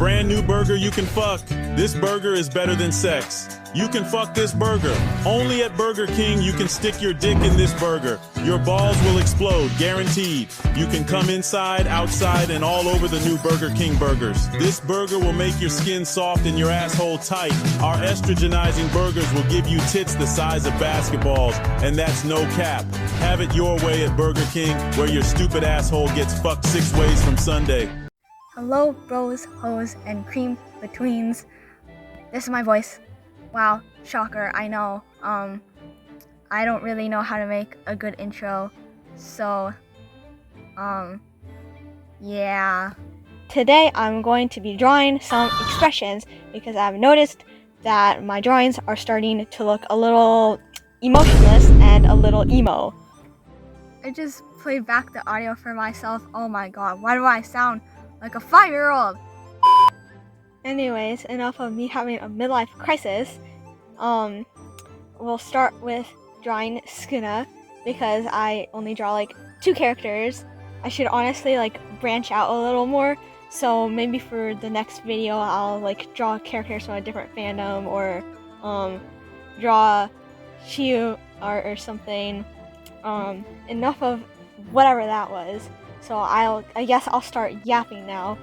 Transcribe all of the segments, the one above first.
brand new burger you can fuck. This burger is better than sex. You can fuck this burger. Only at Burger King you can stick your dick in this burger. Your balls will explode, guaranteed. You can come inside, outside, and all over the new Burger King burgers. This burger will make your skin soft and your asshole tight. Our estrogenizing burgers will give you tits the size of basketballs, and that's no cap. Have it your way at Burger King, where your stupid asshole gets fucked 6 ways from Sunday. Hello, bros, hoes, and cream betweens. This is my voice. Wow, shocker, I know. I don't really know how to make a good intro, so, yeah. Today I'm going to be drawing some expressions because I've noticed that my drawings are starting to look a little emotionless and a little emo. I just played back the audio for myself. Oh my god, why do I sound like a 5-year-old? Anyways, enough of me having a midlife crisis. We'll start with drawing Skuna because I only draw like 2 characters. I should honestly like branch out a little more. So maybe for the next video I'll like draw characters from a different fandom or draw Shiyu or something. Enough of whatever that was. So I guess I'll start yapping now.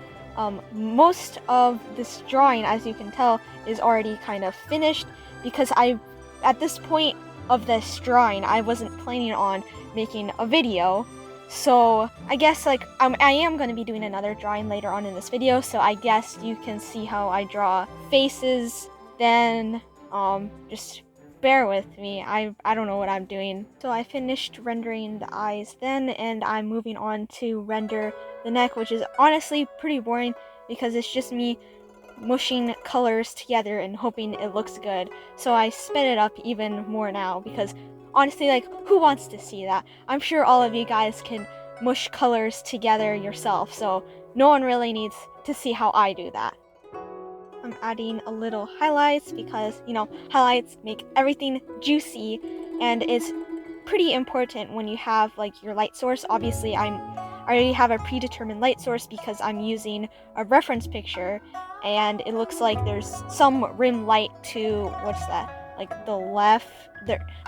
Most of this drawing, as you can tell, is already kind of finished because at this point of this drawing, I wasn't planning on making a video. So I guess like I am going to be doing another drawing later on in this video. So I guess you can see how I draw faces. Then just bear with me. I don't know what I'm doing. So I finished rendering the eyes then, and I'm moving on to render the neck, which is honestly pretty boring because it's just me mushing colors together and hoping it looks good. So I sped it up even more now because honestly, like, who wants to see that? I'm sure all of you guys can mush colors together yourself, so no one really needs to see how I do that. I'm adding a little highlights because, you know, highlights make everything juicy, and it's pretty important when you have like your light source. Obviously I already have a predetermined light source because I'm using a reference picture, and it looks like there's some rim light to, what's that, like the left,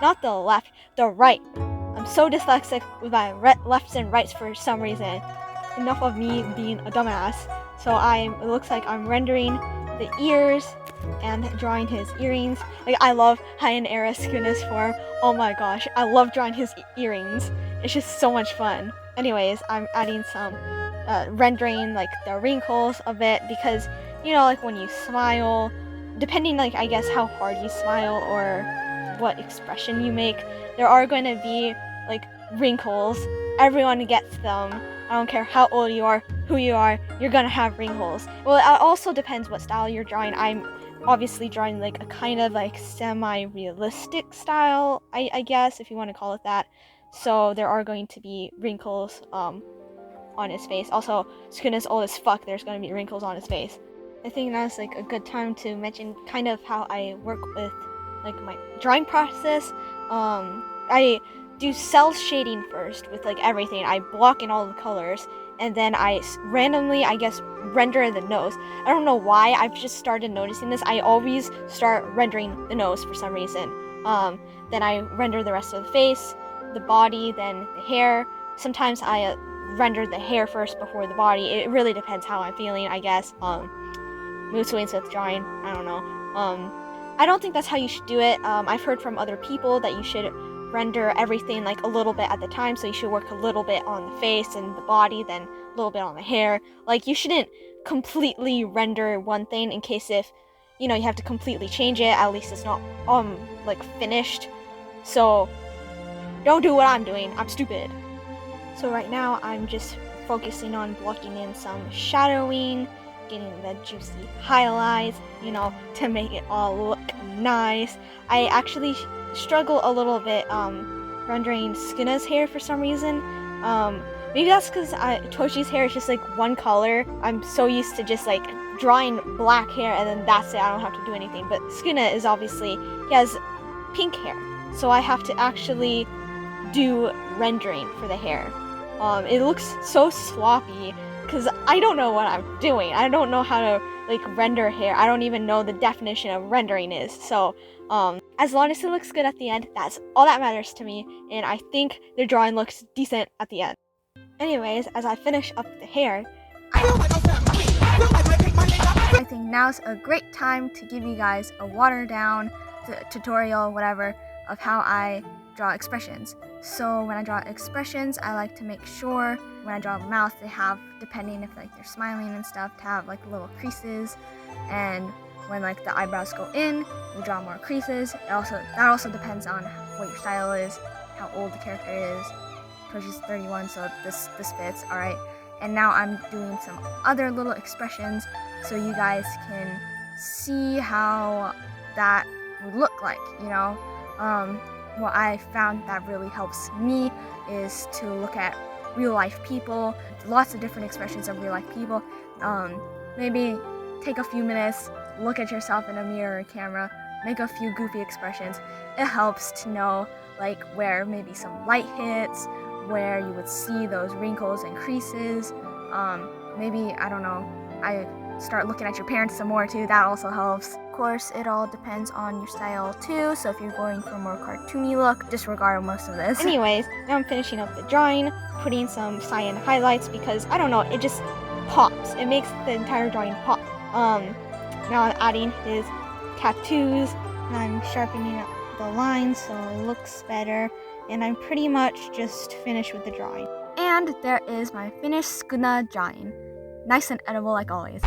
not the left, the right. I'm so dyslexic with my lefts and rights for some reason. Enough of me being a dumbass. So it looks like I'm rendering the ears and drawing his earrings. Like, I love Hayanera Skuna's form. Oh my gosh, I love drawing his earrings. It's just so much fun. Anyways, I'm adding some rendering like the wrinkles a bit because, you know, like when you smile, depending like I guess how hard you smile or what expression you make, there are going to be like wrinkles. Everyone gets them. I don't care how old you are, who you are, you're gonna have wrinkles. Well, it also depends what style you're drawing. I'm obviously drawing like a kind of like semi-realistic style, I guess, if you want to call it that. So there are going to be wrinkles on his face. Also, Skuna's old as fuck, there's going to be wrinkles on his face. I think that's like a good time to mention kind of how I work with like my drawing process. I do cell shading first with like everything. I block in all the colors, and then I randomly, I guess, render the nose. I don't know why, I've just started noticing this. I always start rendering the nose for some reason. Then I render the rest of the face, the body, then the hair. Sometimes I render the hair first before the body. It really depends how I'm feeling, I guess. Mood swings with drawing, I don't know. I don't think that's how you should do it. I've heard from other people that you should render everything like a little bit at the time, so you should work a little bit on the face and the body, then a little bit on the hair. Like, you shouldn't completely render one thing in case if, you know, you have to completely change it, at least it's not like finished. So don't do what I'm doing. I'm stupid. So right now I'm just focusing on blocking in some shadowing, getting the juicy highlights, you know, to make it all look nice. I actually struggle a little bit rendering Skuna's hair for some reason. Maybe that's because Toji's hair is just like one color. I'm so used to just like drawing black hair and then that's it. I don't have to do anything. But Skuna is obviously, he has pink hair, so I have to actually do rendering for the hair. It looks so sloppy because I don't know what I'm doing. I don't know how to like render hair. I don't even know the definition of rendering is. So as long as it looks good at the end, that's all that matters to me, and I think the drawing looks decent at the end. Anyways, as I finish up the hair, I think now's a great time to give you guys a watered down tutorial, whatever, of how I draw expressions. So when I draw expressions, I like to make sure when I draw a mouth, they have, depending if like they're smiling and stuff, to have like little creases. And when like the eyebrows go in, we draw more creases. That also depends on what your style is, how old the character is. Toji's 31, so this fits, alright. And now I'm doing some other little expressions so you guys can see how that would look like, you know. What I found that really helps me is to look at real life people, lots of different expressions of real life people. Maybe take a few minutes, look at yourself in a mirror or camera, make a few goofy expressions. It helps to know like where maybe some light hits, where you would see those wrinkles and creases. Maybe, I don't know, I start looking at your parents some more too, that also helps. Of course, it all depends on your style too, so if you're going for a more cartoony look, disregard most of this. Anyways, now I'm finishing up the drawing, putting some cyan highlights because, I don't know, it just pops. It makes the entire drawing pop. Now I'm adding his tattoos, and I'm sharpening up the lines so it looks better, and I'm pretty much just finished with the drawing. And there is my finished Sukuna drawing. Nice and edible like always.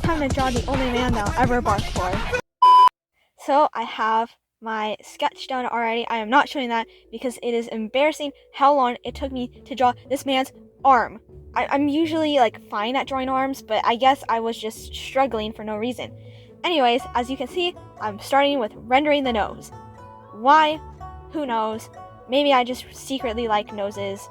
Time to draw the only man that I'll ever bark for. So I have my sketch done already. I am not showing that because it is embarrassing how long it took me to draw this man's arm. I'm usually like fine at drawing arms, but I guess I was just struggling for no reason. Anyways, as you can see, I'm starting with rendering the nose. Why? Who knows? Maybe I just secretly like noses.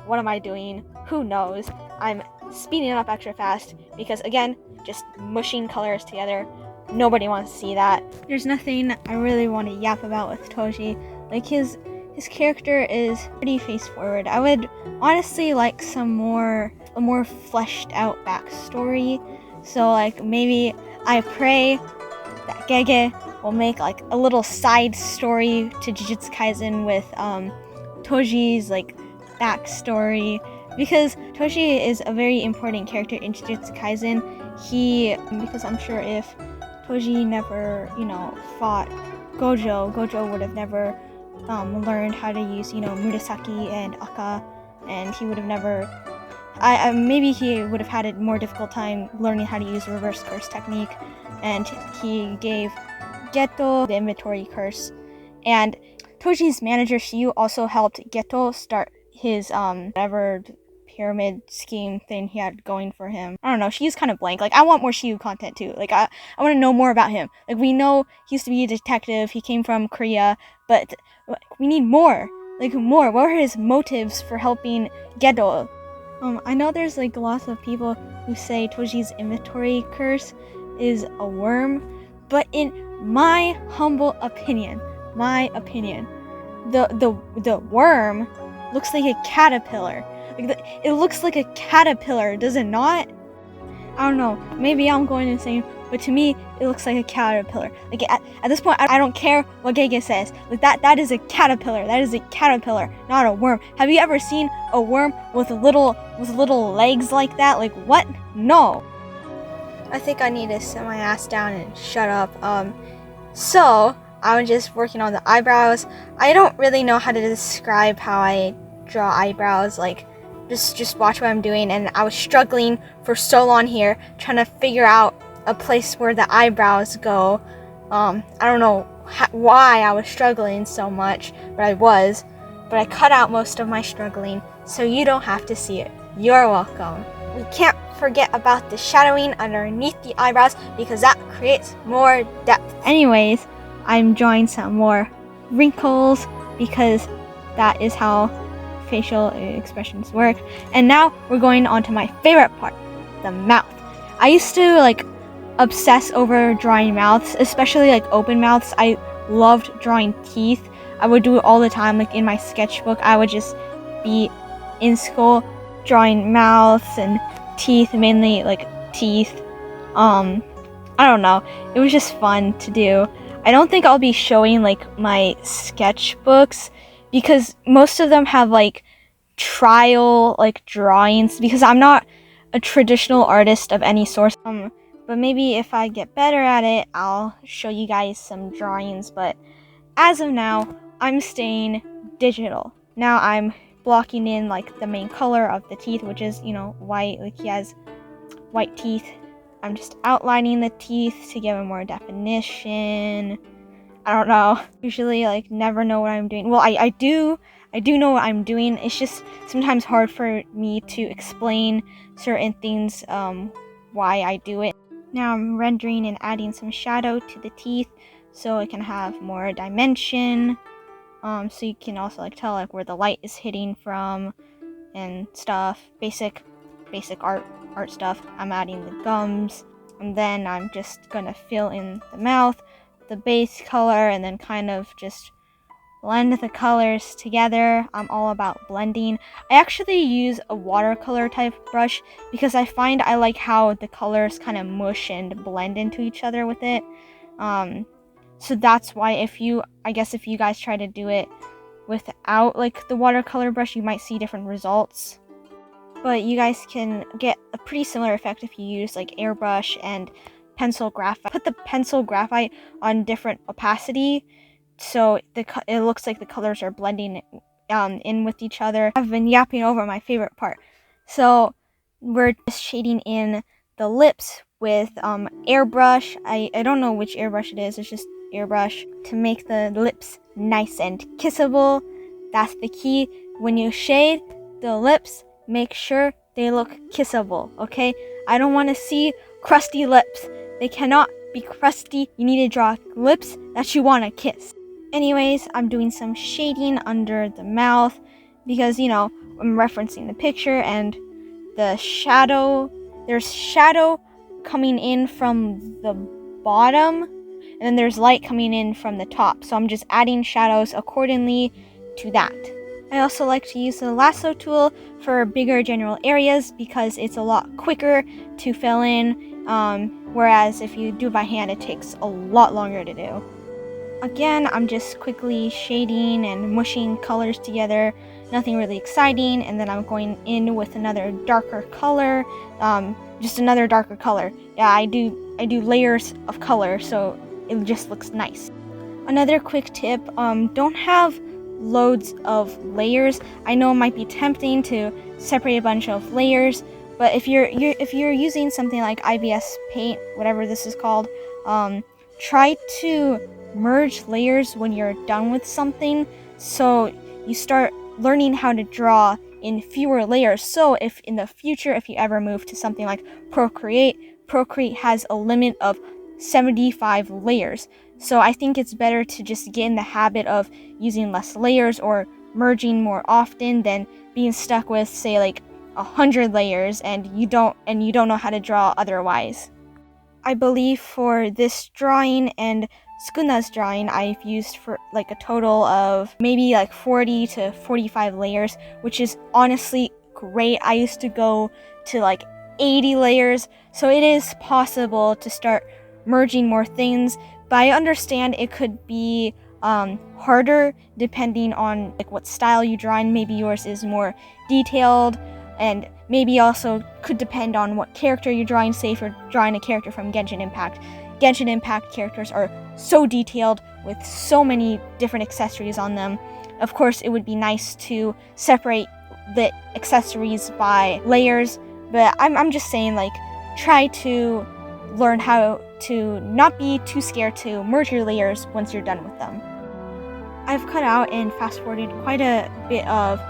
What am I doing? Who knows? I'm speeding it up extra fast because, again, just mushing colors together. Nobody wants to see that. There's nothing I really want to yap about with Toji. Like, his character is pretty face forward. I would honestly like a more fleshed out backstory. So, like, maybe I pray that Gege will make, like, a little side story to Jujutsu Kaisen with, Toji's, like, backstory, because Toji is a very important character in Jujutsu Kaisen. Because I'm sure if Toji never, fought Gojo would have never learned how to use, Murasaki and Akka, and he would have never, maybe he would have had a more difficult time learning how to use reverse curse technique, and he gave Geto the inventory curse, and Toji's manager Shiyu also helped Geto start his whatever pyramid scheme thing he had going for him. I don't know, Shiyu's kind of blank. Like, I want more Shiyu content too. Like, I want to know more about him. Like, we know he used to be a detective, he came from Korea, but we need more. Like, more. What were his motives for helping Geto? I know there's like lots of people who say Toji's inventory curse is a worm, but in my humble opinion, the worm looks like a caterpillar. It looks like a caterpillar, does it not? I don't know, maybe I'm going insane, but to me, it looks like a caterpillar. Like, at this point, I don't care what Gege says. Like, that is a caterpillar. That is a caterpillar, not a worm. Have you ever seen a worm with little legs like that? Like, what? No. I think I need to sit my ass down and shut up. So, I was just working on the eyebrows. I don't really know how to describe how I draw eyebrows. Like, just watch what I'm doing, and I was struggling for so long here, trying to figure out a place where the eyebrows go. I don't know why I was struggling so much, but I cut out most of my struggling, so you don't have to see it. You're welcome. We can't forget about the shadowing underneath the eyebrows, because that creates more depth. Anyways, I'm drawing some more wrinkles, because that is how facial expressions work. And now we're going on to my favorite part, the mouth. I used to like obsess over drawing mouths, especially like open mouths. I loved drawing teeth. I would do it all the time. Like, in my sketchbook, I would just be in school drawing mouths and teeth, mainly like teeth. I don't know. It was just fun to do. I don't think I'll be showing like my sketchbooks because most of them have like trial like drawings because I'm not a traditional artist of any sort. But maybe if I get better at it, I'll show you guys some drawings. But as of now, I'm staying digital. Now I'm blocking in like the main color of the teeth, which is, white. Like he has white teeth. I'm just outlining the teeth to give it more definition. I don't know. Usually like never know what I'm doing. Well, I do know what I'm doing. It's just sometimes hard for me to explain certain things, why I do it. Now I'm rendering and adding some shadow to the teeth so it can have more dimension. So you can also like tell like where the light is hitting from and stuff. Basic art stuff. I'm adding the gums, and then I'm just gonna fill in the mouth, the base color, and then kind of just blend the colors together. I'm all about blending. I actually use a watercolor type brush because I find I like how the colors kind of mush and blend into each other with it. So that's why if you guys try to do it without like the watercolor brush, you might see different results. But you guys can get a pretty similar effect if you use like airbrush and pencil graphite. Put the pencil graphite on different opacity so it looks like the colors are blending in with each other. I've been yapping over my favorite part. So we're just shading in the lips with airbrush. I don't know which airbrush it is. It's just airbrush to make the lips nice and kissable. That's the key. When you shade the lips, make sure they look kissable, okay? I don't want to see crusty lips. They cannot be crusty. You need to draw lips that you want to kiss. Anyways, I'm doing some shading under the mouth because, I'm referencing the picture and the shadow. There's shadow coming in from the bottom, and then there's light coming in from the top. So I'm just adding shadows accordingly to that. I also like to use the lasso tool for bigger general areas because it's a lot quicker to fill in, whereas if you do it by hand, it takes a lot longer to do. Again, I'm just quickly shading and mushing colors together, nothing really exciting, and then I'm going in with another darker color, just another darker color. Yeah, I do layers of color, so it just looks nice. Another quick tip, don't have loads of layers. I know it might be tempting to separate a bunch of layers, but if you're using something like Ibispaint, whatever this is called, try to merge layers when you're done with something, so you start learning how to draw in fewer layers. So if in the future, if you ever move to something like Procreate has a limit of 75 layers. So I think it's better to just get in the habit of using less layers or merging more often than being stuck with, say, like 100 layers and you don't know how to draw otherwise. I believe for this drawing and Skuna's drawing, I've used for like a total of maybe like 40 to 45 layers, which is honestly great. I used to go to like 80 layers, so it is possible to start merging more things, but I understand it could be harder depending on like what style you draw in. Maybe yours is more detailed, and maybe also could depend on what character you're drawing. Say if you're drawing a character from Genshin Impact characters are so detailed with so many different accessories on them. Of course, it would be nice to separate the accessories by layers, but I'm just saying, like, try to learn how to not be too scared to merge your layers once you're done with them. I've cut out and fast forwarded quite a bit of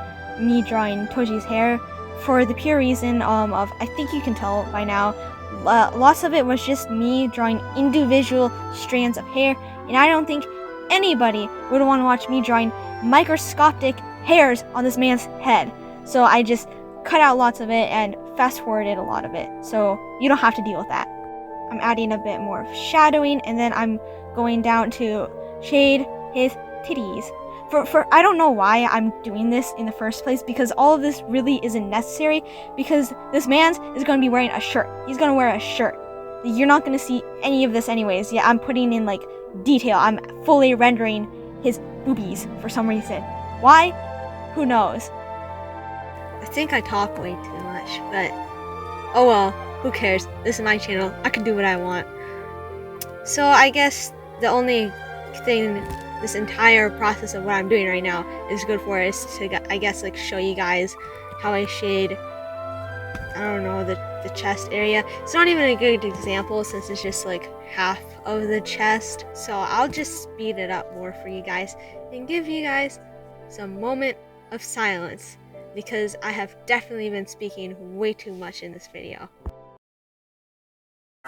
me drawing Toji's hair for the pure reason of, I think you can tell by now, lots of it was just me drawing individual strands of hair, and I don't think anybody would want to watch me drawing microscopic hairs on this man's head. So I just cut out lots of it and fast forwarded a lot of it, so you don't have to deal with that. I'm adding a bit more of shadowing, and then I'm going down to shade his titties. I don't know why I'm doing this in the first place, because all of this really isn't necessary, because this man's is going to be wearing a shirt. He's going to wear a shirt. You're not going to see any of this anyways. Yeah, I'm putting in like detail. I'm fully rendering his boobies for some reason. Why? Who knows? I think I talk way too much, but oh well, who cares? This is my channel. I can do what I want. So I guess the only thing this entire process of what I'm doing right now is good for is to, I guess, like show you guys how I shade, I don't know, the chest area. It's not even a good example since it's just like half of the chest. So I'll just speed it up more for you guys and give you guys some moment of silence, because I have definitely been speaking way too much in this video.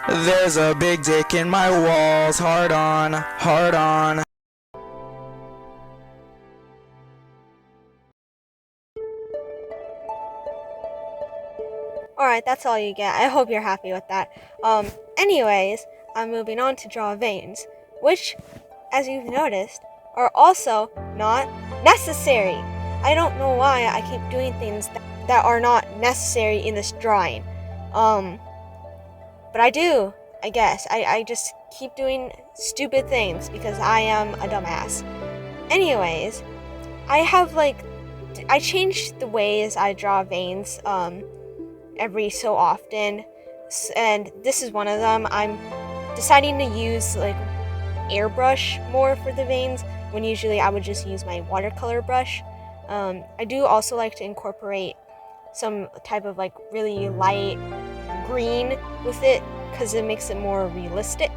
There's a big dick in my walls, hard on, hard on. Alright, that's all you get. I hope you're happy with that. Anyways, I'm moving on to draw veins, which, as you've noticed, are also not necessary. I don't know why I keep doing things that are not necessary in this drawing. But I do, I guess. I just keep doing stupid things because I am a dumbass. Anyways, I changed the ways I draw veins, every so often, and this is one of them. I'm deciding to use like airbrush more for the veins, when usually I would just use my watercolor brush. I do also like to incorporate some type of like really light green with it, because it makes it more realistic.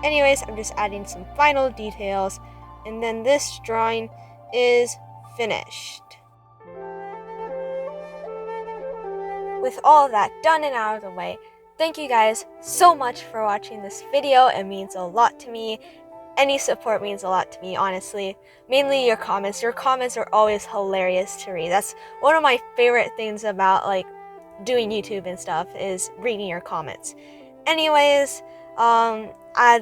Anyways, I'm just adding some final details, and then this drawing is finished. With all that done and out of the way, thank you guys so much for watching this video. It means a lot to me. Any support means a lot to me, honestly. Mainly your comments. Your comments are always hilarious to read. That's one of my favorite things about like doing YouTube and stuff, is reading your comments. Anyways,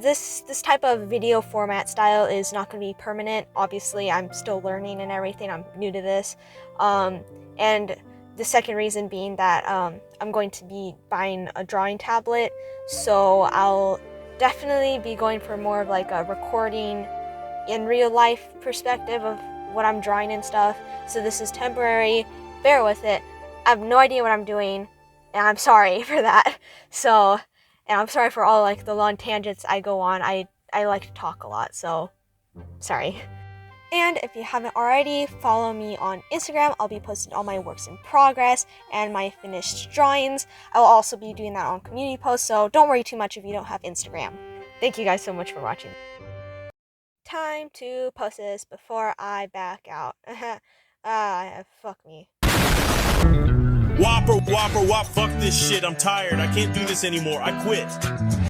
this type of video format style is not going to be permanent. Obviously, I'm still learning and everything. I'm new to this. And the second reason being that I'm going to be buying a drawing tablet, so I'll definitely be going for more of like a recording in real life perspective of what I'm drawing and stuff. So this is temporary. Bear with it. I have no idea what I'm doing, and I'm sorry for that. So, and I'm sorry for all like the long tangents I go on. I like to talk a lot, so sorry. And if you haven't already, follow me on Instagram. I'll be posting all my works in progress and my finished drawings. I will also be doing that on community posts, so don't worry too much if you don't have Instagram. Thank you guys so much for watching. Time to post this before I back out. Fuck me. Whopper, whopper, whop, fuck this shit. I'm tired. I can't do this anymore. I quit.